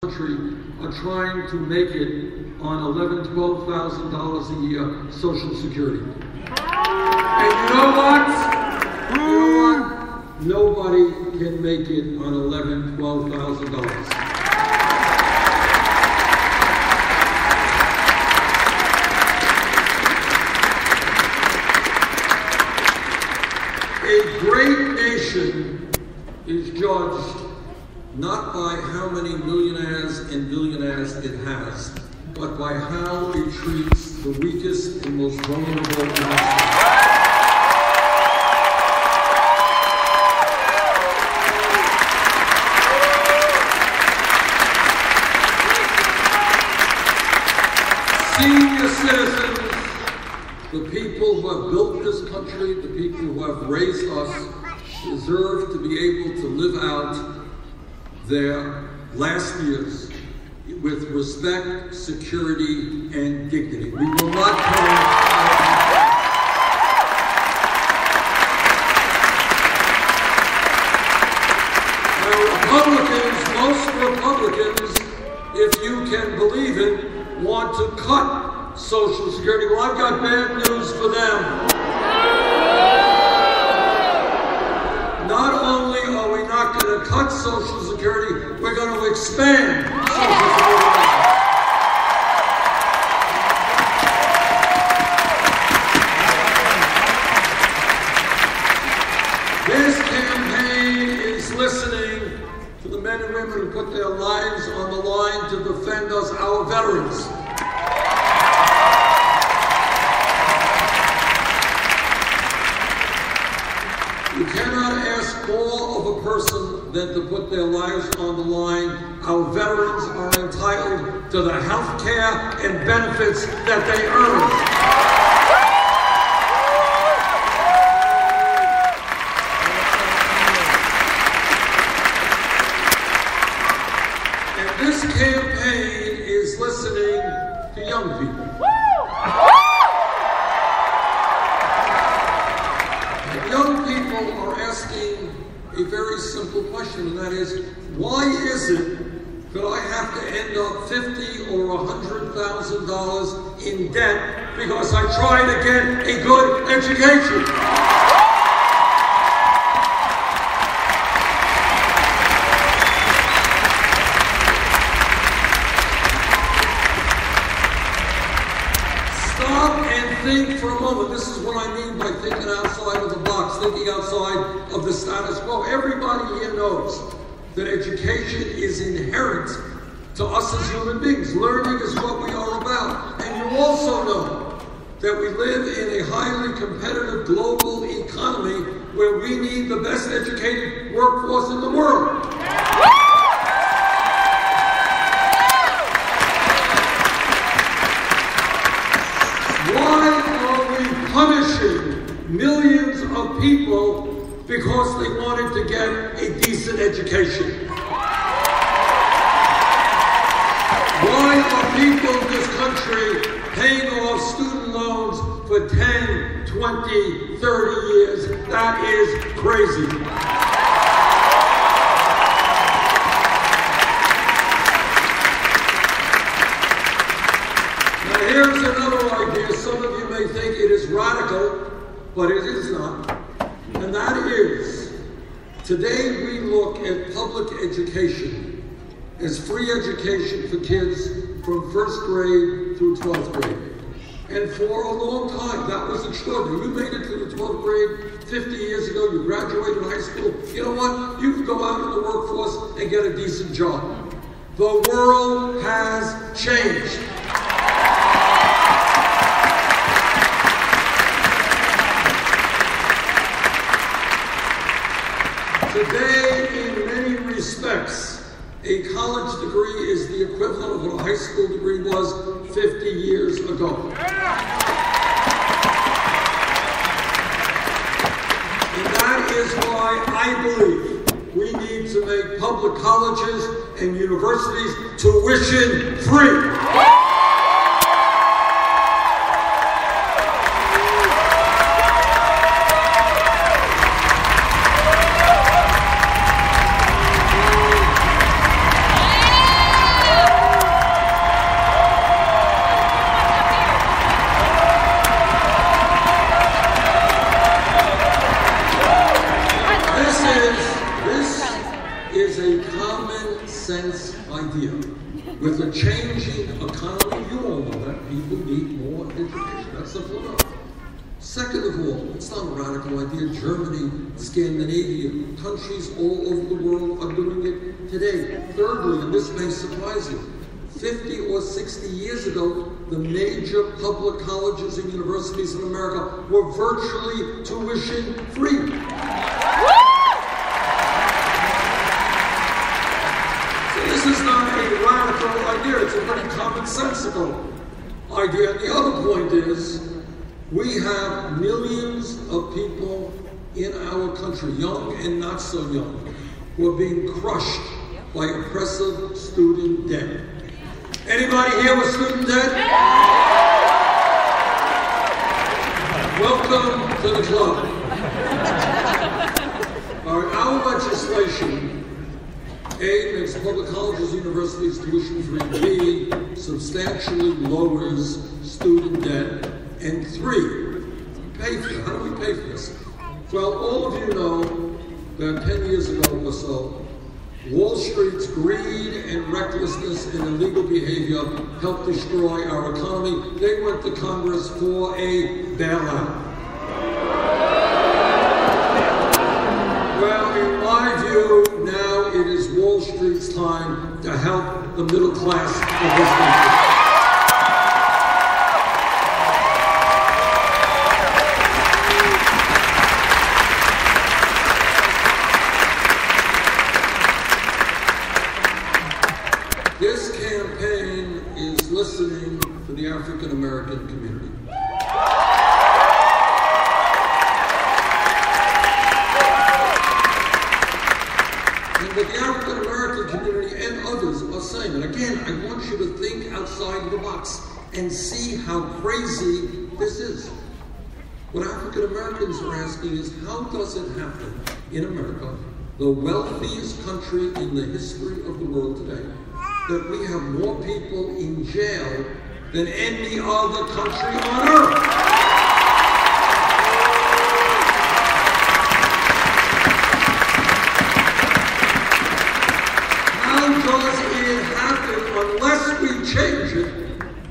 country are trying to make it on $11,000, $12,000 a year Social Security. And you know what? Nobody can make it on $11,000, $12,000. A great nation is judged not by how many millionaires and billionaires it has, but by how it treats the weakest and most vulnerable in its senior citizens, the people who have built this country, the people who have raised us, deserve to be able to live out their last years with respect, security, and dignity. We will not turn Now, most Republicans, if you can believe it, want to cut Social Security. Well, I've got bad news for them. Not only are we not going to cut Social Security, we're going to expand Social Security. This campaign is listening to the men and women who put their lives on the line to defend us, our veterans. You cannot ask more of a person than to put their lives on the line. Our veterans are entitled to the health care and benefits that they earn. And this campaign is listening to young people. Young people are asking a very simple question, and that is, why is it that I have to end up $50,000 or $100,000 in debt because I try to get a good education? Stop and think for a moment. This is what I mean by thinking outside of the box, thinking outside of the status quo. Everybody here knows that education is inherent to us as human beings. Learning is what we are about. And you also know that we live in a highly competitive global economy where we need the best educated workforce in the world. Why are we punishing millions of people because they wanted to get a decent education? Why are people in this country paying off student loans for 10, 20, 30 years? That is crazy. Now here's another idea. Some of you may think it is radical, but it is not. And that is, today we look at public education as free education for kids from 1st grade through 12th grade. And for a long time, that was extraordinary. You made it to the 12th grade 50 years ago, you graduated high school. You know what? You can go out in the workforce and get a decent job. The world has changed. Today, in many respects, a college degree is the equivalent of what a high school degree was 50 years ago. And that is why I believe we need to make public colleges and universities tuition free. idea. With a changing economy, you all know that people need more education. That's simple enough. Second of all, it's not a radical idea. Germany, Scandinavia, countries all over the world are doing it today. Thirdly, and this may surprise you, 50 or 60 years ago, the major public colleges and universities in America were virtually tuition free. So this is not a radical idea, it's a pretty commonsensical idea. And the other point is, we have millions of people in our country, young and not so young, who are being crushed by oppressive student debt. Anybody here with student debt? Welcome to the club. Our legislation, A, makes public colleges and universities tuition-free, B, substantially lowers student debt, and 3, pay for it. How do we pay for this? Well, all of you know that 10 years ago or so, Wall Street's greed and recklessness and illegal behavior helped destroy our economy. They went to Congress for a bailout. Well, in my view, now it is Wall Street's time to help the middle class of this country. This campaign is listening to the African American community. And what the African American community and others are saying, and again, I want you to think outside the box and see how crazy this is. What African Americans are asking is, how does it happen in America, the wealthiest country in the history of the world today, that we have more people in jail than any other country on earth? How does it happen unless we change it,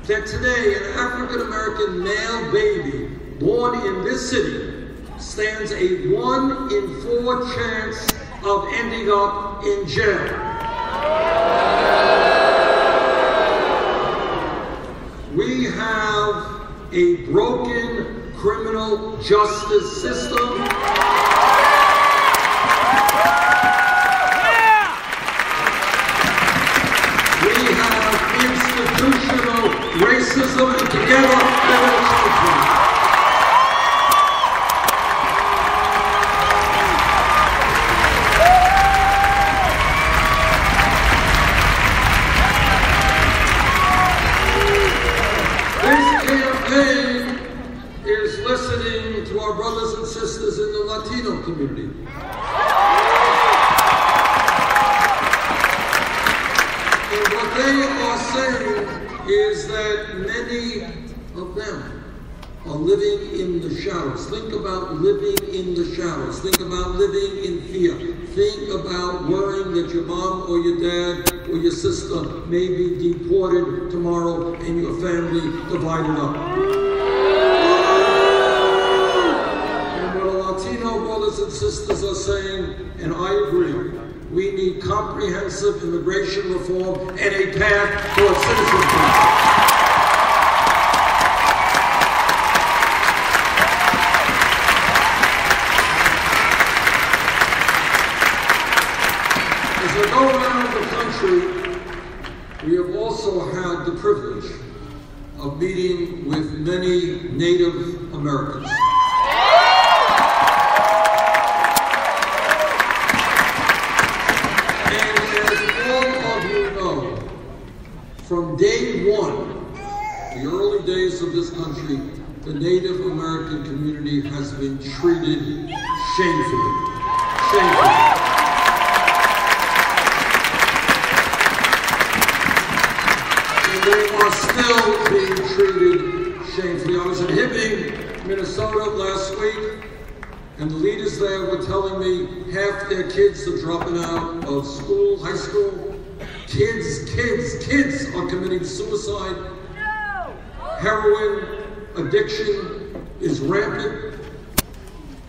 that today an African-American male baby born in this city stands a 1 in 4 chance of ending up in jail? We have a broken criminal justice system. We have institutional racism, and together they will conflict. Is listening to our brothers and sisters in the Latino community. And what they are saying is that many of them are living in the shadows. Think about living in the shadows. Think about living in fear. Think about worrying that your mom or your dad or your sister may be deported tomorrow and your family divided up. Latino brothers and sisters are saying, and I agree, we need comprehensive immigration reform and a path towards citizenship. As I go around the country, we have also had the privilege of meeting with many Native Americans. From day one, the early days of this country, the Native American community has been treated shamefully. Shamefully. And they are still being treated shamefully. I was in Hibbing, Minnesota last week, and the leaders there were telling me half their kids are dropping out of school, high school. Kids are committing suicide. Heroin addiction is rampant.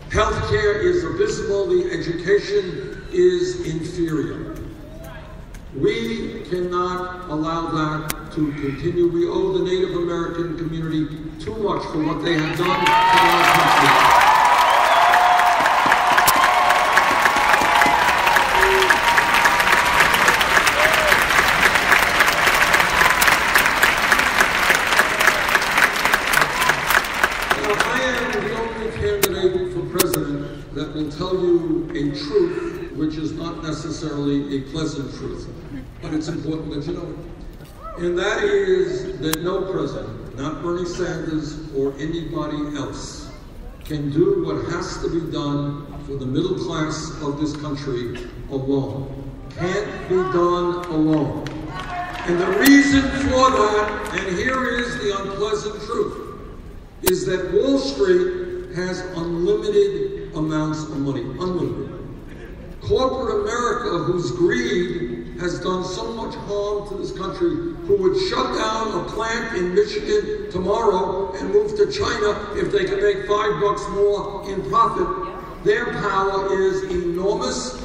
Healthcare is abysmal. The education is inferior. We cannot allow that to continue. We owe the Native American community too much for what they have done to our country. That will tell you a truth which is not necessarily a pleasant truth, but it's important that you know it. And that is that no president, not Bernie Sanders or anybody else, can do what has to be done for the middle class of this country alone. Can't be done alone. And the reason for that, and here is the unpleasant truth, is that Wall Street has unlimited amounts of money, unlimited. Corporate America, whose greed has done so much harm to this country, who would shut down a plant in Michigan tomorrow and move to China if they can make $5 more in profit, their power is enormous.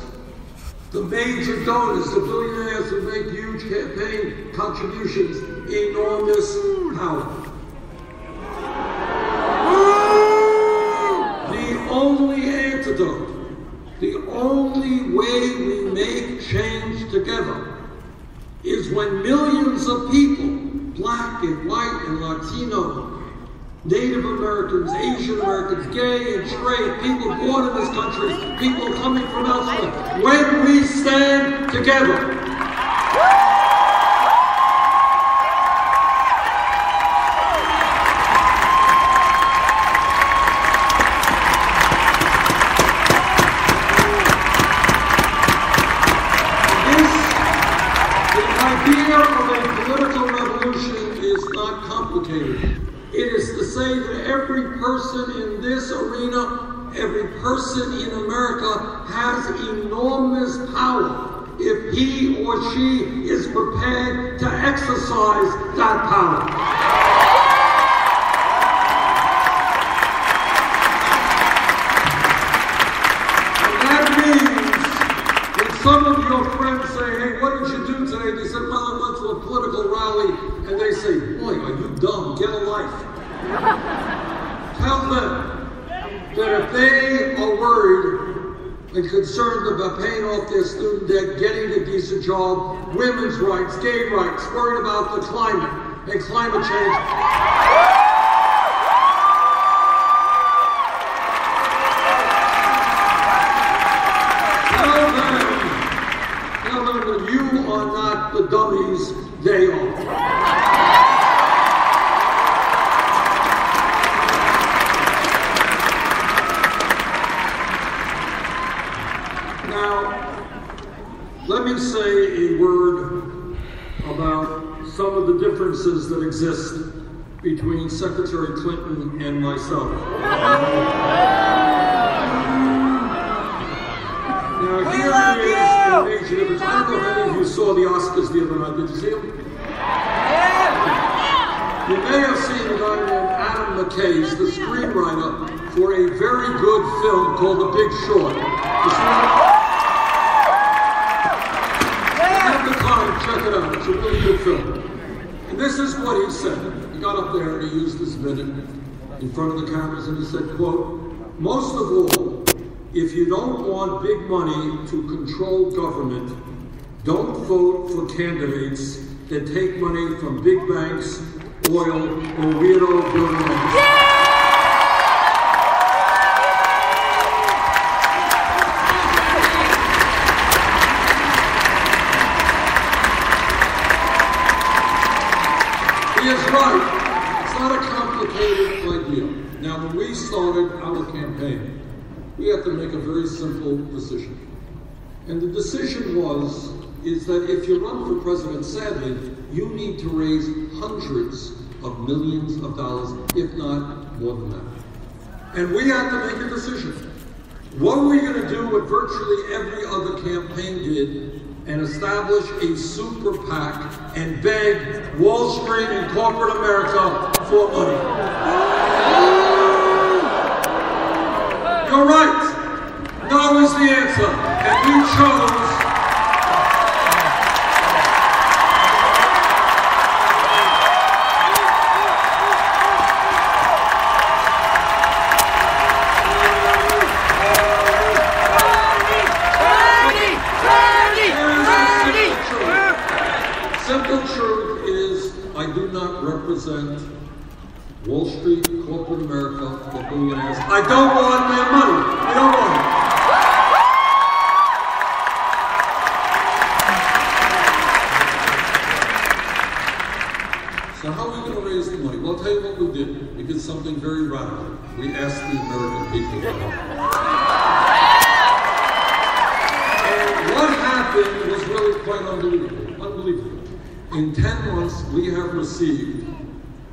The major donors, the billionaires who make huge campaign contributions, enormous power. The only way we make change together is when millions of people, black and white and Latino, Native Americans, Asian Americans, gay and straight, people born in this country, people coming from elsewhere, when we stand together. It is to say that every person in this arena, every person in America has enormous power if he or she is prepared to exercise that power. And that means when some of your friends say, hey, what did you do today? They said, well, I went to a political rally. And they say, boy, are you dumb? Get a life. Tell them that if they are worried and concerned about paying off their student debt, getting a decent job, women's rights, gay rights, worried about the climate and climate change, tell them that you are not the dummies they are. Let me say a word about some of the differences that exist between Secretary Clinton and myself. Now here is a major difference. I don't know if any of you saw the Oscars the other night. Did you see them? You may have seen a guy named Adam McKay, the screenwriter for a very good film called The Big Short. You see that? Check it out, it's a really good film. And this is what he said. He got up there and he used this minute in front of the cameras and he said, quote, most of all, if you don't want big money to control government, don't vote for candidates that take money from big banks, oil, or weirdo billionaires. Right. It's not a complicated idea. Now, when we started our campaign, we had to make a very simple decision. And the decision is that if you run for president, sadly, you need to raise hundreds of millions of dollars, if not more than that. And we had to make a decision. What are we going to do what virtually every other campaign did and establish a super PAC and beg Wall Street and corporate America for money. You're right. No is the answer. And we chose Wall Street, corporate America, the billionaires. I don't want their money. We don't want it. So how are we going to raise the money? Well, I'll tell you what we did. We did something very radical. We asked the American people for help. And what happened was really quite unbelievable. Unbelievable. In 10 months, we have received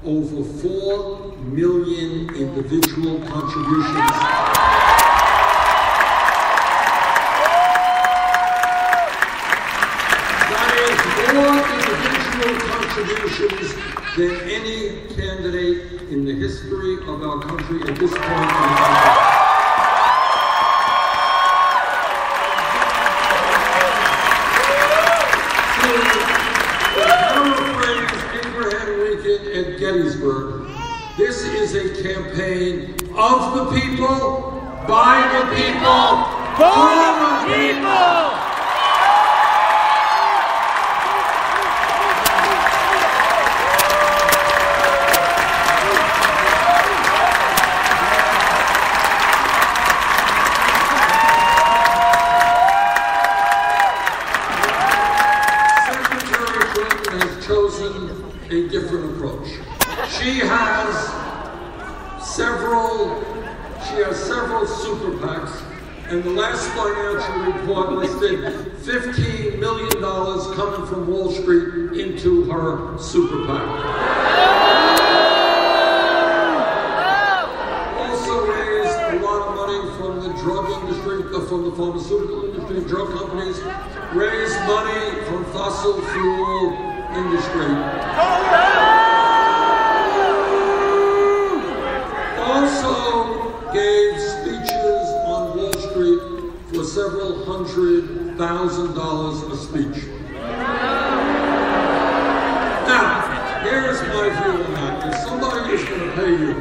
over 4 million individual contributions. That is more individual contributions than any candidate in the history of our country at this point in time. At Gettysburg, this is a campaign of the people, by the people, for the people. Secretary Clinton has chosen a different approach. She has several super PACs, and the last financial report listed $15 million coming from Wall Street into her super PAC. Also raised a lot of money from the drug industry, from the pharmaceutical industry, drug companies, raised money from fossil fuel industry. Also gave speeches on Wall Street for several $100,000 a speech. Now, here's my view on that. If somebody is going to pay you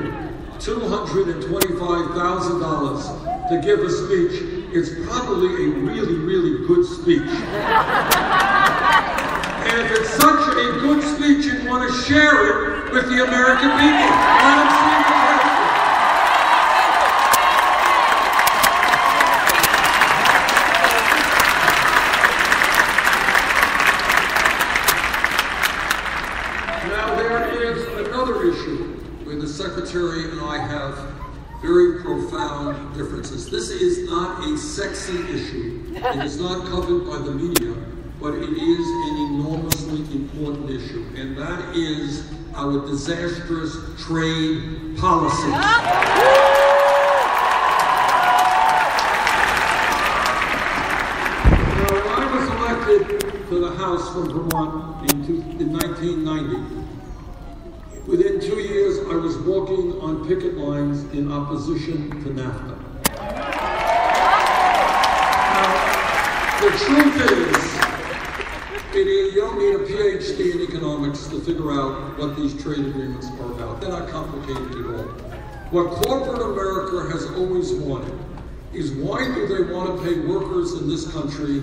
$225,000 to give a speech, it's probably a really, really good speech. And if it's such a good speech, you'd want to share it with the American people. Let them see the truth. Now there is another issue where the Secretary and I have very profound differences. This is not a sexy issue. It is not covered by the media, but it is an enormously important issue, and that is our disastrous trade policies. Now, when I was elected to the House from Vermont in 1990, within 2 years, I was walking on picket lines in opposition to NAFTA. Now, the truth is, you don't need a PhD in economics to figure out what these trade agreements are about. They're not complicated at all. What corporate America has always wanted is, why do they want to pay workers in this country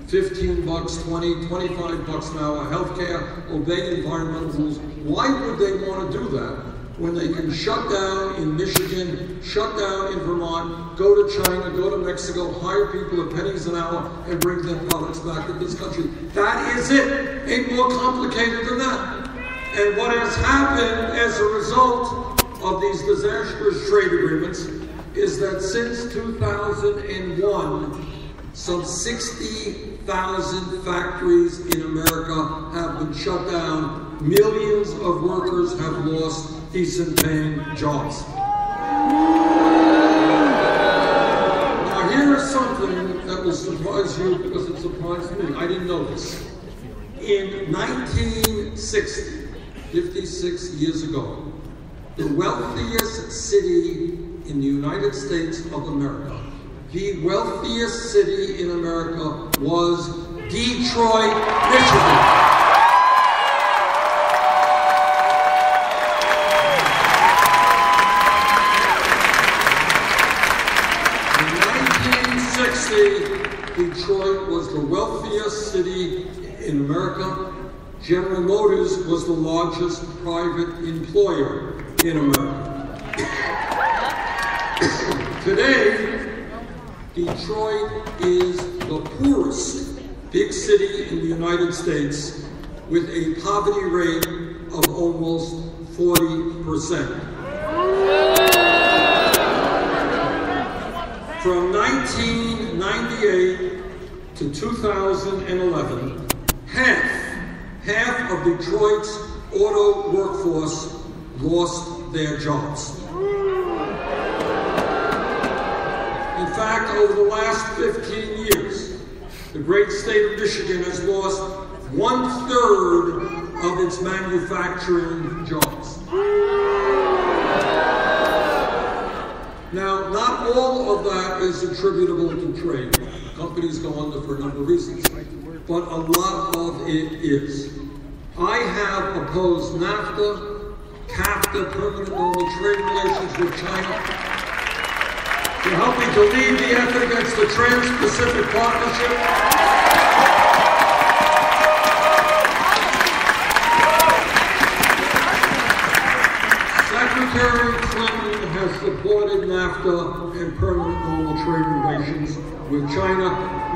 $15, $20, $25 an hour, healthcare, obey environmental rules? Why would they want to do that when they can shut down in Michigan, shut down in Vermont, go to China, go to Mexico, hire people at pennies an hour, and bring their products back to this country? That is it. Ain't more complicated than that. And what has happened as a result of these disastrous trade agreements is that since 2001, some 60,000 factories in America have been shut down. Millions of workers have lost decent paying jobs. Now here is something that will surprise you, because it surprised me. I didn't know this. In 1960, 56 years ago, the wealthiest city in the United States of America, the wealthiest city in America was Detroit, Michigan. Detroit was the wealthiest city in America. General Motors was the largest private employer in America. Today, Detroit is the poorest big city in the United States with a poverty rate of almost 40%. From 1998 to 2011, half of Detroit's auto workforce lost their jobs. In fact, over the last 15 years, the great state of Michigan has lost 1/3 of its manufacturing jobs. Now, not all of that is attributable to trade. Companies go under for a number of reasons, but a lot of it is. I have opposed NAFTA, CAFTA, permanent normal trade relations with China. You're helping to lead the effort against the Trans-Pacific Partnership. Secretary Clinton has supported NAFTA and permanent normal trade relations with China.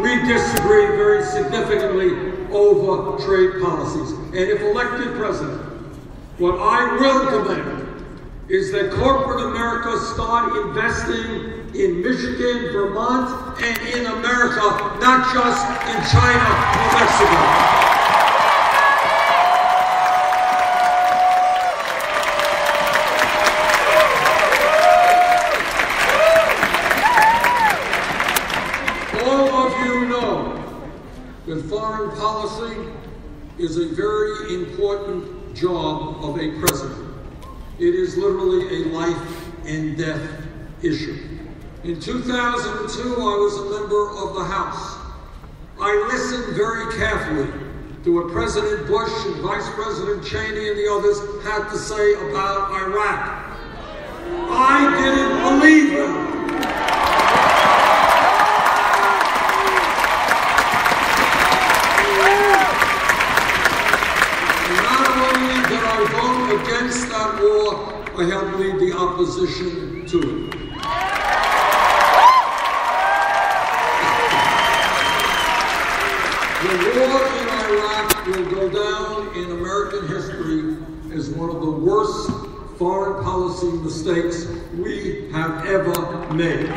We disagree very significantly over trade policies. And if elected president, what I will demand is that corporate America start investing in Michigan, Vermont, and in America, not just in China or Mexico. That foreign policy is a very important job of a president. It is literally a life and death issue. In 2002, I was a member of the House. I listened very carefully to what President Bush and Vice President Cheney and the others had to say about Iraq. I didn't believe them. Against that war, I helped lead the opposition to it. The war in Iraq will go down in American history as one of the worst foreign policy mistakes we have ever made.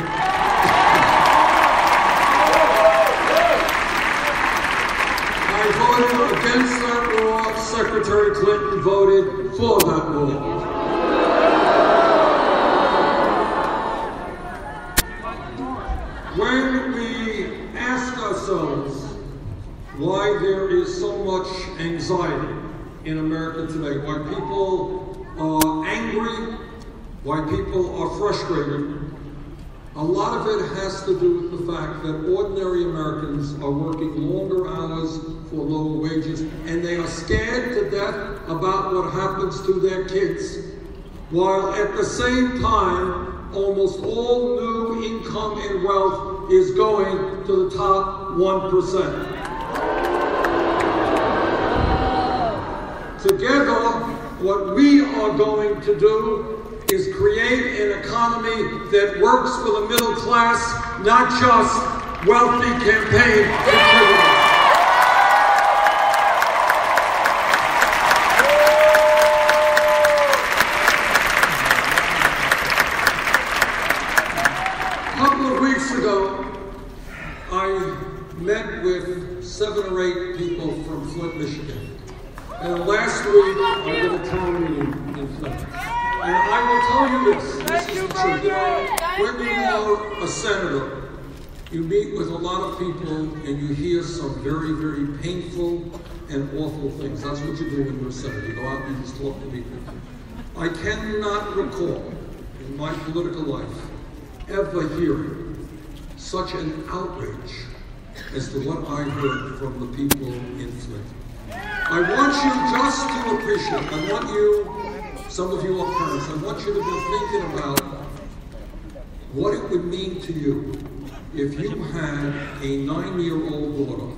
I voted against that war. Secretary Clinton voted for that war. When we ask ourselves why there is so much anxiety in America today, why people are angry, why people are frustrated, a lot of it has to do with the fact that ordinary Americans are working longer hours for lower wages, and they are scared to death about what happens to their kids, while at the same time, almost all new income and wealth is going to the top 1%. Together, what we are going to do is create an economy that works for the middle class, not just wealthy campaign contributors. A couple of weeks ago, I met with 7 or 8 people from Flint, Michigan. And last week, I did a town meeting in Flint. And I will tell you this is the truth. When you are a senator, You meet with a lot of people and you hear some very, very painful and awful things. That's what you do when you're a senator. You go out and you just talk to people. I cannot recall in my political life ever hearing such an outrage as to what I heard from the people in Flint. I want you just to appreciate, I want you, some of you are parents, I want you to be thinking about what it would mean to you if you had a 9-year-old daughter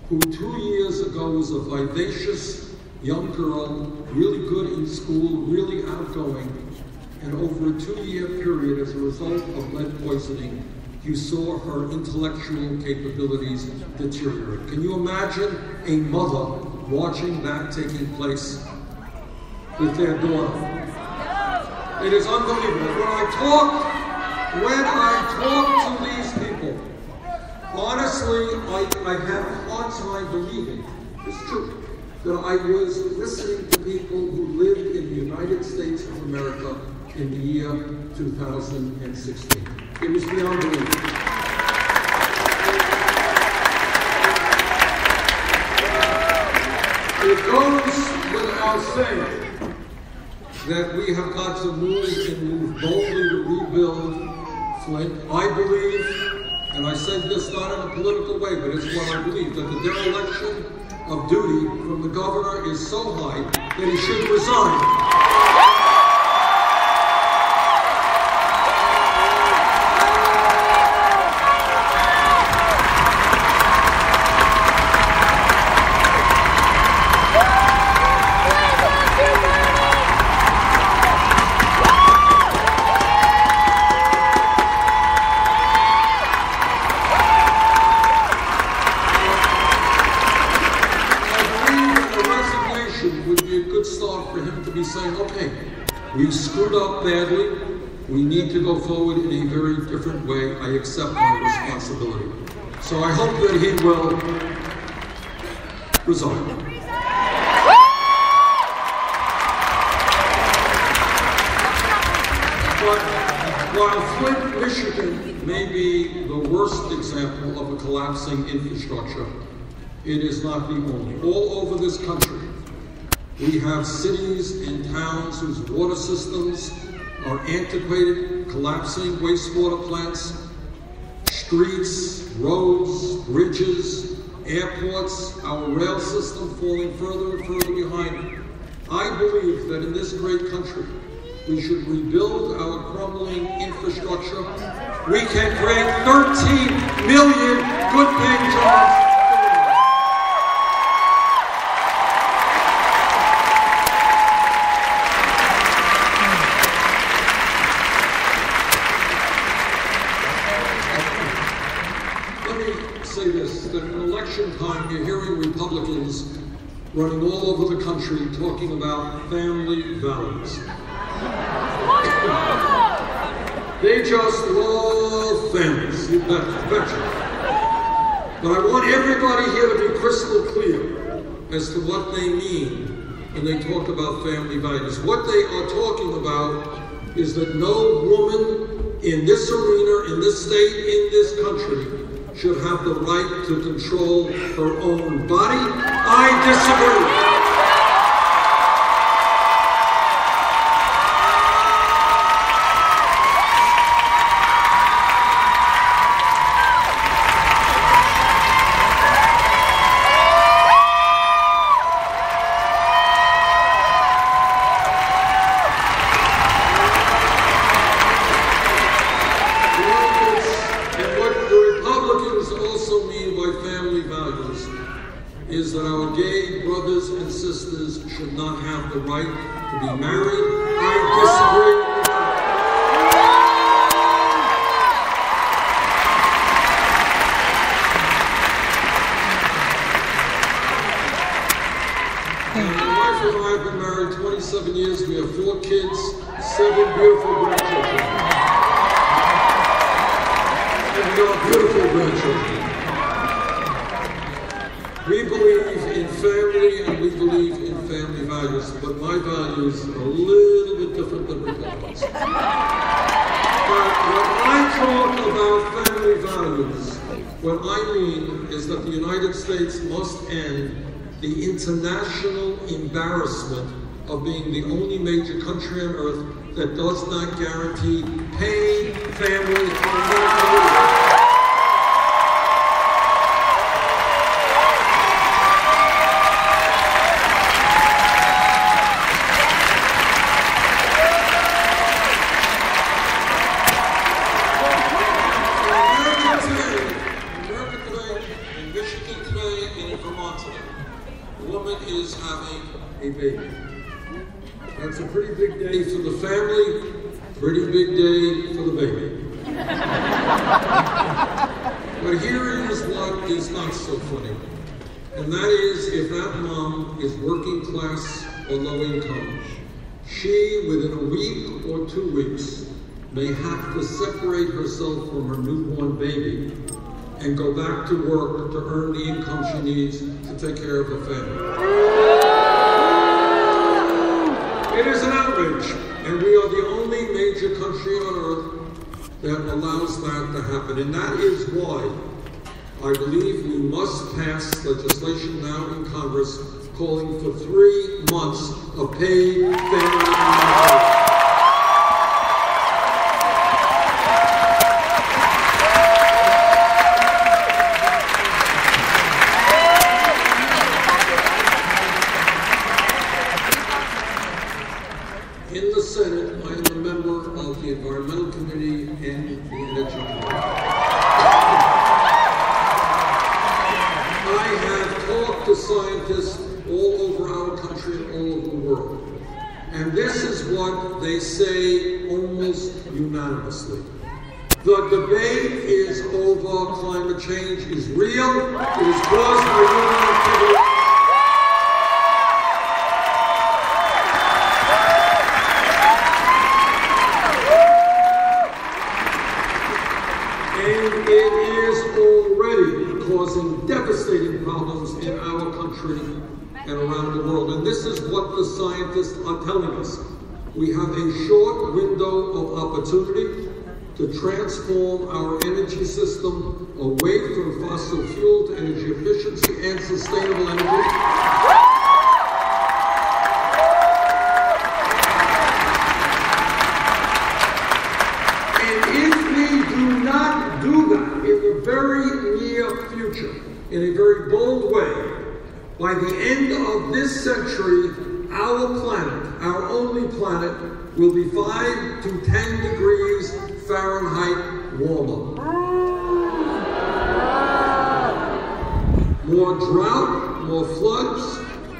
who 2 years ago was a vivacious young girl, really good in school, really outgoing, and over a 2-year period as a result of lead poisoning, you saw her intellectual capabilities deteriorate. Can you imagine a mother watching that taking place with their daughter? It is unbelievable. When I talk to these people, honestly, I have a hard time believing, it's true, that I was listening to people who lived in the United States of America in the year 2016. It was beyond belief. It goes without saying that we have got to move boldly to rebuild Flint. I believe, and I said this not in a political way, but it's what I believe, that the dereliction of duty from the governor is so high that he should resign. Saying, okay, we screwed up badly, we need to go forward in a very different way. I accept my responsibility. So I hope that he will resign. But while Flint, Michigan may be the worst example of a collapsing infrastructure, it is not the only. All over this country, we have cities and towns whose water systems are antiquated, collapsing wastewater plants, streets, roads, bridges, airports, our rail system falling further and further behind. I believe that in this great country, we should rebuild our crumbling infrastructure. We can create 13 million good-paying jobs. Time you're hearing Republicans running all over the country talking about family values. They just love families, you betcha. But I want everybody here to be crystal clear as to what they mean when they talk about family values. What they are talking about is that no woman in this arena, in this state, in this country, should have the right to control her own body. I disagree. Is that our gay brothers and sisters should not have the right to be married. I disagree with that. My wife and I have been married 27 years. We have 4 kids, 7 beautiful grandchildren. And we are beautiful grandchildren. We believe in family and we believe in family values, but my values are a little bit different than Republicans. But when I talk about family values, what I mean is that the United States must end the international embarrassment of being the only major country on earth that does not guarantee paid family and medical leave. Is having a baby. That's a pretty big day for the family, pretty big day for the baby. But here is what is not so funny, and that is if that mom is working class or low income, she, within a week or 2 weeks, may have to separate herself from her newborn baby and go back to work to earn the income she needs to take care of her family. It is an outrage, and we are the only major country on earth that allows that to happen. And that is why I believe we must pass legislation now in Congress calling for 3 months of paid family leave. In the Senate, I am a member of the Environmental Committee and the Energy Committee. I have talked to scientists all over our country and all over the world. And this is what they say almost unanimously. The debate is over. Climate change is real. It is caused by human activity. And it is already causing devastating problems in our country and around the world. And this is what the scientists are telling us. We have a short window of opportunity to transform our energy system away from fossil fuel to energy efficiency and sustainable energy. Very near future, in a very bold way, by the end of this century, our planet, our only planet, will be 5 to 10 degrees Fahrenheit warmer. More drought, more floods,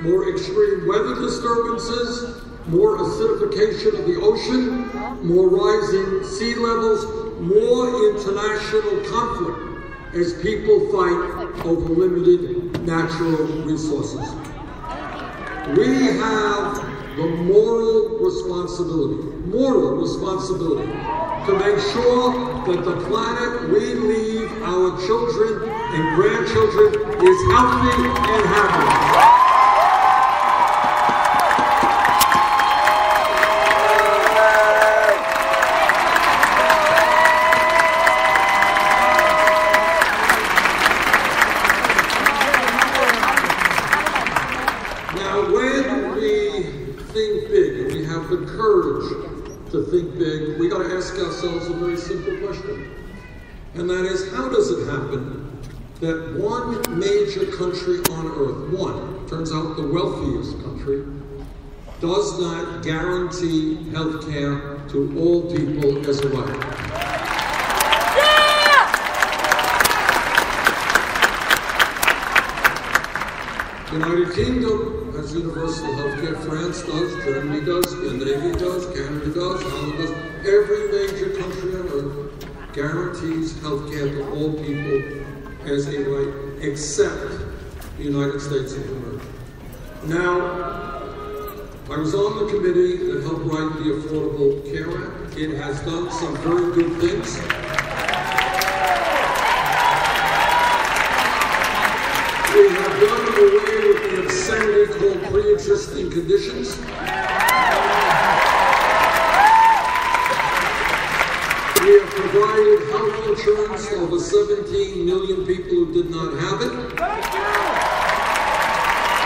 more extreme weather disturbances, more acidification of the ocean, more rising sea levels, more international conflict as people fight over limited natural resources. We have the moral responsibility to make sure that the planet we leave our children and grandchildren is healthy and happy. The courage to think big, we got to ask ourselves a very simple question. And that is, how does it happen that one major country on earth, turns out the wealthiest country, does not guarantee health care to all people as a right? United Kingdom has universal health care. France does, Germany does, Scandinavia does, Canada does, Holland does. Every major country on earth guarantees health care to all people as a right, except the United States of America. Now, I was on the committee that helped write the Affordable Care Act. It has done some very good things. We have done away with the obscenity called pre-existing conditions. We have provided health insurance to over 17 million people who did not have it.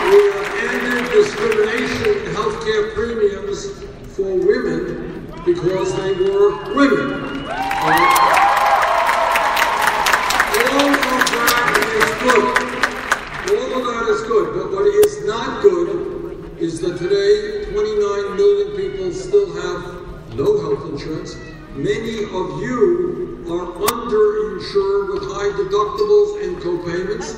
We have ended discrimination in healthcare premiums for women because they were women. All of that is good. All of that is good. But what is not good is that today 29 million people still have no health insurance. Many of you are underinsured with high deductibles and co-payments.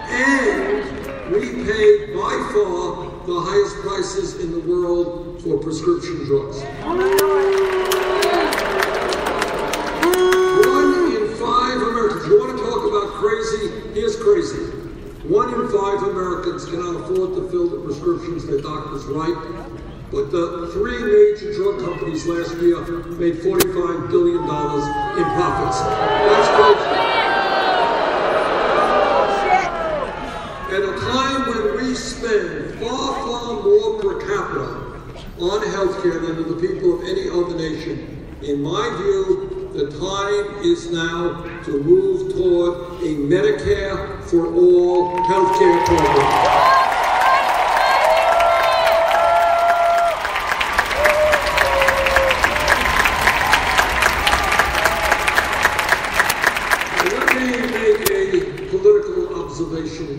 And we pay by far the highest prices in the world for prescription drugs. 1 in 5 Americans, you want to talk about crazy? Here's crazy. 1 in 5 Americans cannot afford to fill the prescriptions their doctors write. But the 3 major drug companies last year made $45 billion in profits. That's crazy. At a time when we spend far, far more per capita on healthcare than the people of any other nation, in my view, the time is now to move toward a Medicare for all healthcare program.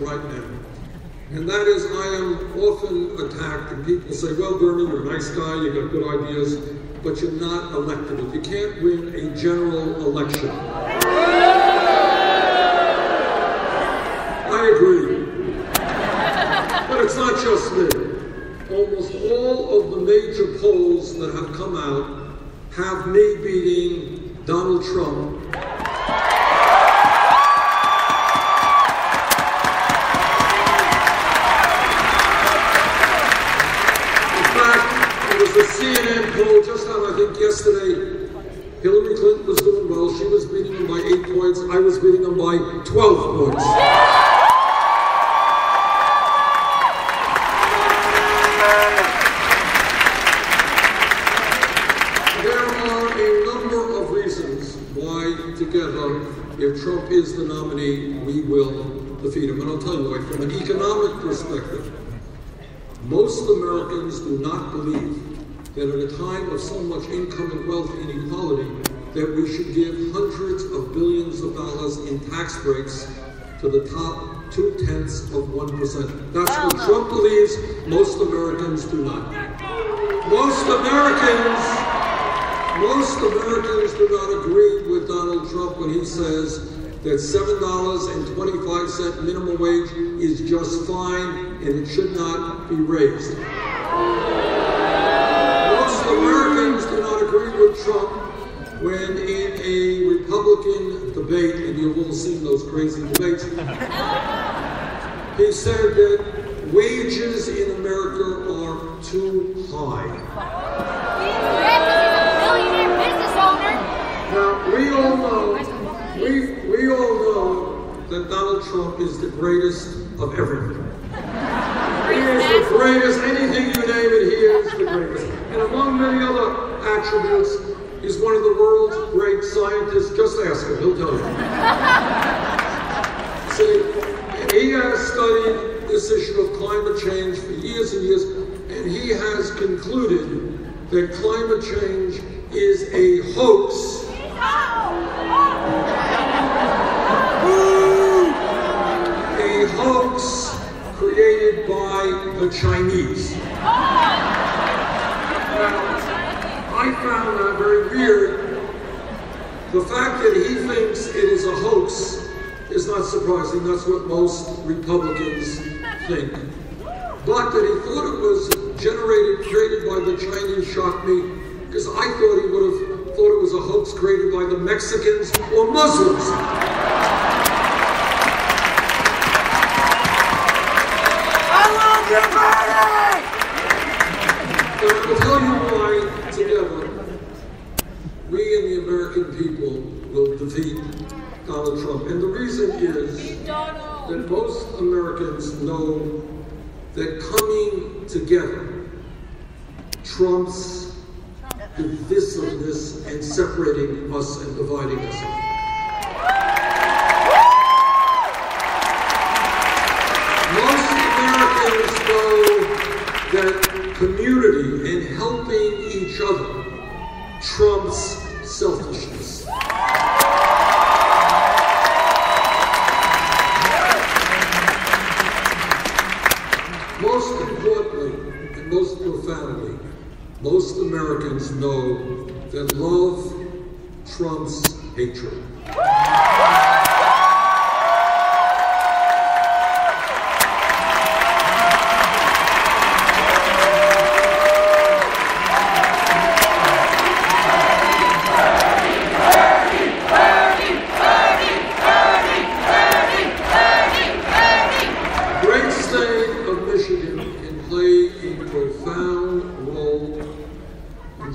Right now. And that is, I am often attacked, and people say, well, Bernie, you're a nice guy, you got good ideas, but you're not electable. You can't win a general election. I agree. But it's not just me. Almost all of the major polls that have come out have me beating Donald Trump. The CNN poll just out, I think, yesterday, Hillary Clinton was doing well. She was beating him by 8 points. I was beating him by 12 points. There are a number of reasons why, together, if Trump is the nominee, we will defeat him. And I'll tell you why. From an economic perspective, most Americans do not believe that at a time of so much income and wealth inequality, that we should give hundreds of billions of dollars in tax breaks to the top 0.2%. That's what Trump believes. Most Americans do not. Most Americans do not agree with Donald Trump when he says that $7.25 minimum wage is just fine and it should not be raised. Most Americans do not agree with Trump when in a Republican debate, and you've all seen those crazy debates, he said that wages in America are too high. Now, we all know that Donald Trump is the greatest of everything. He is the greatest. Anything you name it, he is the greatest. And among many other attributes, he's one of the world's great scientists. Just ask him, he'll tell you. See, he has studied this issue of climate change for years and years, and he has concluded that climate change is a hoax. A hoax created by the Chinese. Now, I found that very weird. The fact that he thinks it is a hoax is not surprising. That's what most Republicans think. But that he thought it was created by the Chinese shocked me, because I thought he would have thought it was a hoax created by the Mexicans or Muslims. But I'll tell you why, together, we and the American people will defeat Donald Trump. And the reason is that most Americans know that coming together trumps divisiveness and separating us and dividing us. Most Americans know that community and helping each other trumps selfishness. Most importantly, and most profoundly, most Americans know that love trumps hatred.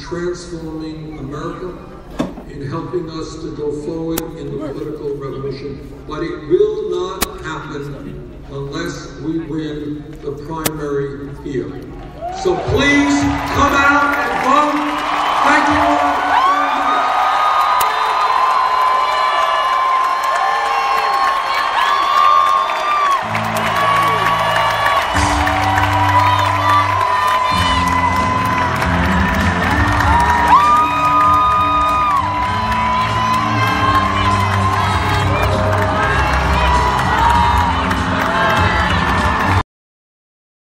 Transforming America, in helping us to go forward in the political revolution, but it will not